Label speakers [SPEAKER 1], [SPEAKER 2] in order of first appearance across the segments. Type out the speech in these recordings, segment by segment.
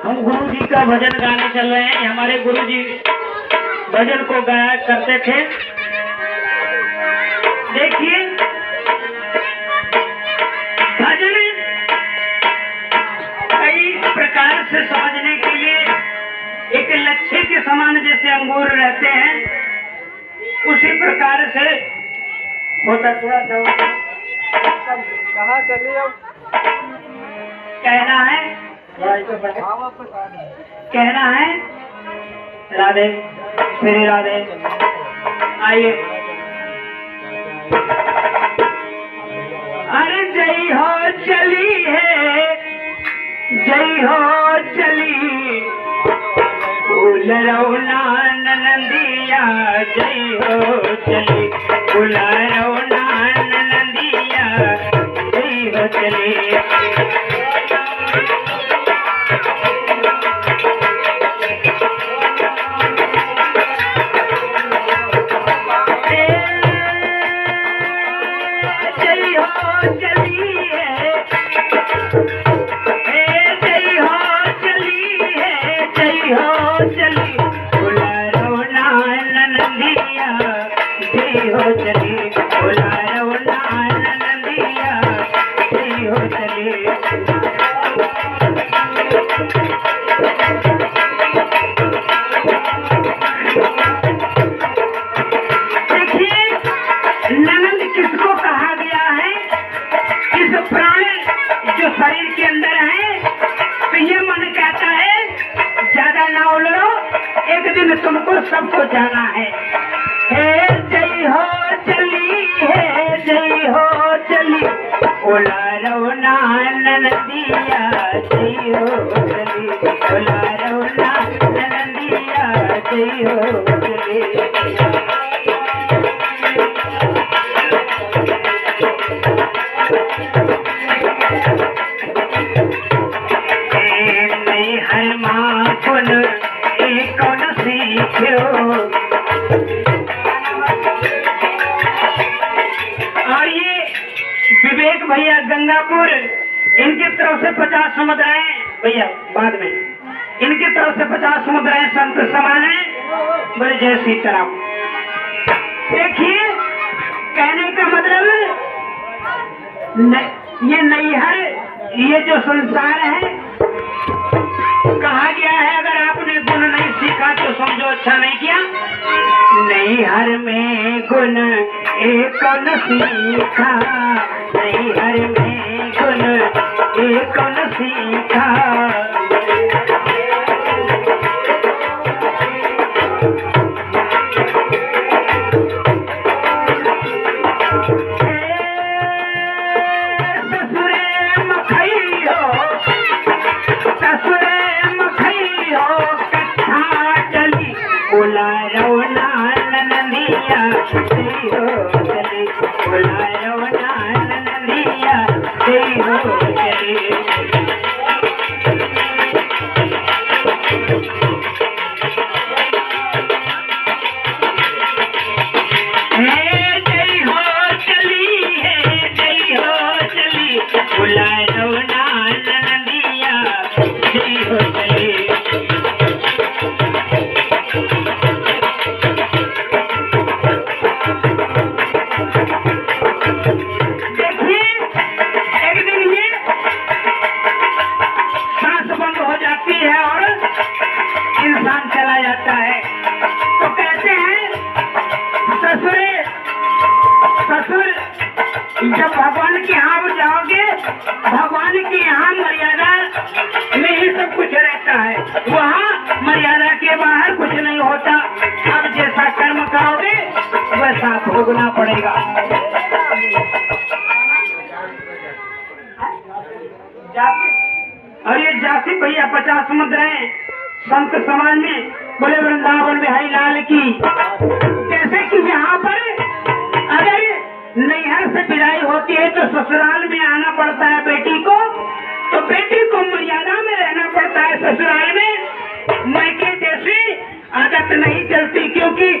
[SPEAKER 1] हम गुरु जी का भजन गाने चल रहे हैं। हमारे गुरु जी भजन को गाया करते थे। देखिए भजन कई प्रकार से समझने के लिए एक लच्छे के समान जैसे अंगूर रहते हैं उसी प्रकार से होता। थोड़ा सा
[SPEAKER 2] कहाँ चलिए अब
[SPEAKER 1] कहना है कहना है राधे श्री राधे। आइए अरे जय हो चली है जय हो चली फूल रौना नंदिया जय हो चली फूल रौना नंदिया जय हो चली। शरीर के अंदर है तो ये मन कहता है ज्यादा ना उलझो, एक दिन तुमको सबको जाना है। हे जय हो चली है जय हो चली ओला रौना नंदिया जय हो चली ओला रौना नंदिया जय हो चली। और ये विवेक भैया गंगापुर इनकी तरफ से 50 समुद्राएं भैया बाद में इनकी तरफ से 50 समुद्राएं संत समान है। बड़े जय सीताराम। देखिए कहने का मतलब ये नैहर ये जो संसार है कहा गया है अगर आपने गुण नहीं सीखा तो समझो अच्छा नहीं किया। नैहर में गुण एक न सीखा नैहर में गुण एक न सीखा। ओला रौना नंदिया जय हो चली ओला रौना नंदिया जय हो चली। जय हो चली है जय हो चली ओला रौना नंदिया जय हो चली। इंसान चला जाता है तो कहते हैं ससुर जब भगवान के यहाँ जाओगे भगवान के यहाँ मर्यादा में ही सब कुछ रहता है, वहाँ मर्यादा के बाहर कुछ नहीं होता। अब जैसा कर्म करोगे वैसा भोगना पड़ेगा। और ये जाति भैया 50 समुद्राएं संत समाज में बोले वृंदावन बिहारी लाल की। जैसे कि यहाँ पर अगर नैहर से विदाई होती है तो ससुराल में आना पड़ता है बेटी को, तो बेटी को मर्यादा में रहना पड़ता है ससुराल में। मायके जैसे आदत नहीं चलती क्योंकि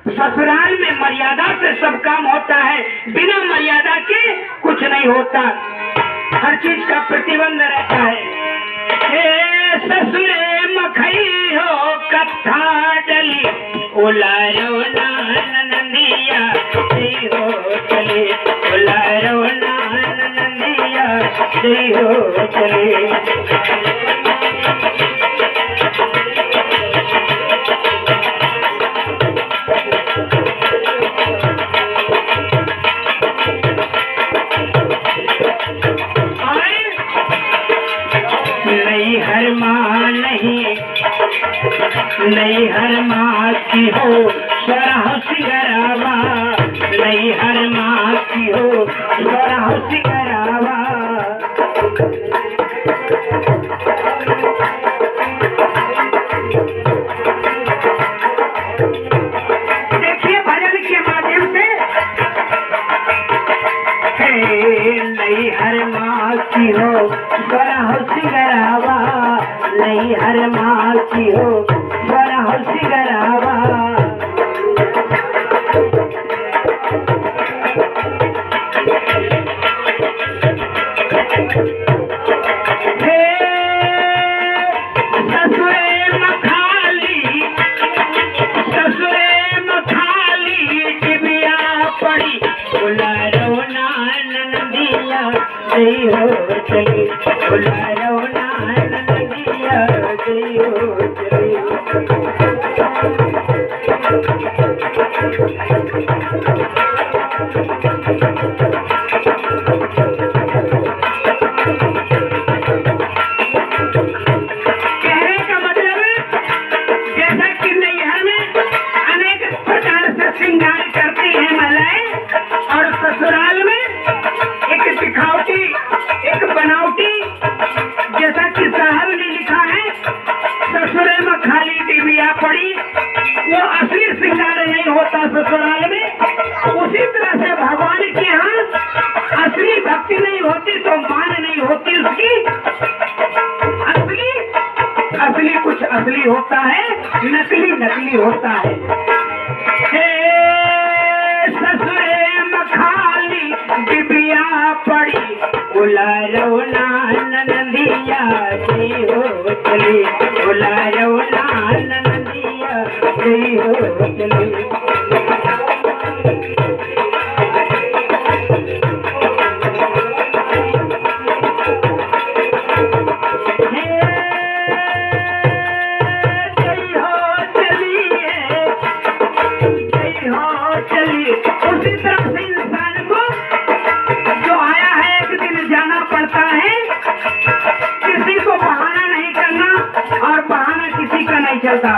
[SPEAKER 1] ससुराल में मर्यादा से सब काम होता है, बिना मर्यादा के कुछ नहीं होता। हर चीज का प्रतिबंध रहता है। हे ससुर कथा डली उलारो नंदिया जय हो चले उलारो नंदिया जय हो चले। नहीं हर माँ की हो स्वरा सिगरावा नहीं हर माँ की हो स्वरा सिगरावा। देखिए भजन के माध्यम से नहीं हर माँ की हो स्वरा सिगरावा नहीं हर माँ की हो स्वरा सिगरावा। ससुरे मखाली डिबिया पड़ी उलारो नंदिया जय हो चली उलारो नंदिया जय हो चली। कहने का मतलब जैसा कि नैहर में अनेक प्रकार से श्रृंगार करती है महिलाएं और ससुराल में एक दिखावटी एक बनावटी, जैसा कि साहब ने लिखा है ससुरे में खाली डिबिया पड़ी, वो असली श्रृंगार नहीं होता ससुराल में। उसी तरह से भगवान के यहाँ असली भक्ति नहीं होती तो मान नहीं होती उसकी। असली कुछ असली होता है, नकली नकली होता है। ससुरे मखाली डिबिया पड़ी उलारो नंदिया जय हो चली उलारो नंदिया जय हो चली। उसी तरह से इंसान को जो आया है एक दिन जाना पड़ता है, किसी को बहाना नहीं करना और बहाना किसी का नहीं चलता।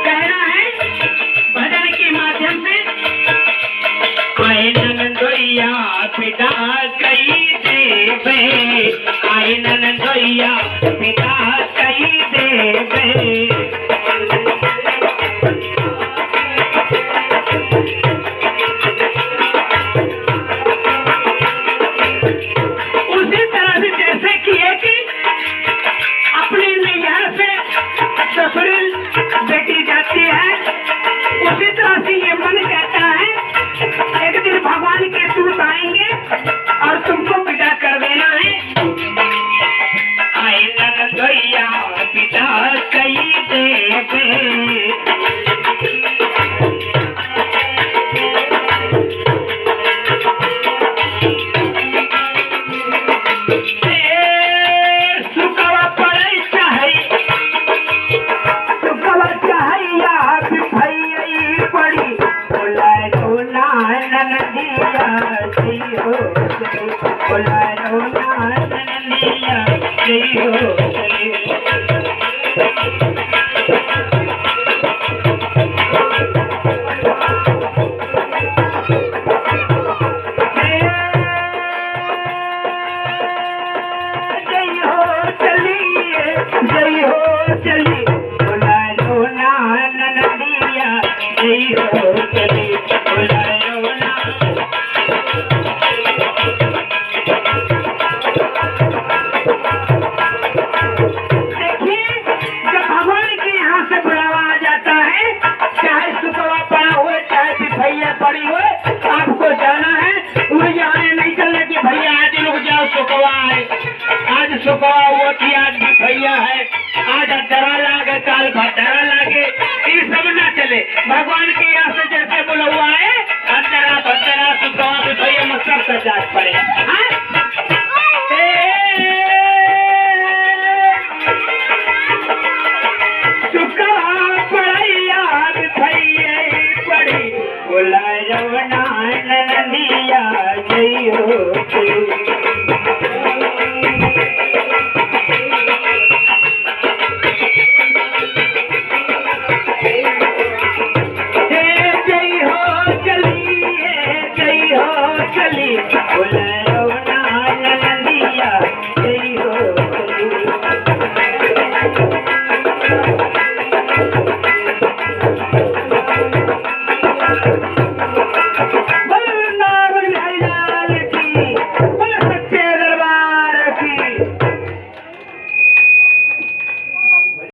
[SPEAKER 1] कहना है भजन के माध्यम से आए नंदोइया पिता कई देवे आए नंदोइया पिता कई देवे। बेटी जाती है उसी तरह से ये मन कहता है एक दिन भगवान के दूत आएंगे और तुमको विदा कर देना है। आए नंदोइया पिता कई देवे पड़ी हुए आपको जाना है, मुझे आने नहीं चलने की भैया आज रुक जाओ सुखवा है, आज सुखवा वो थी आज भैया है, आज अधरा लागे काल भद्रा लागे, ये सब ना चले। भगवान के यहाँ से जैसे बोला हुआ है अधरा भद्रा सुखवा भैया मतलब का जात पड़े। हाँ?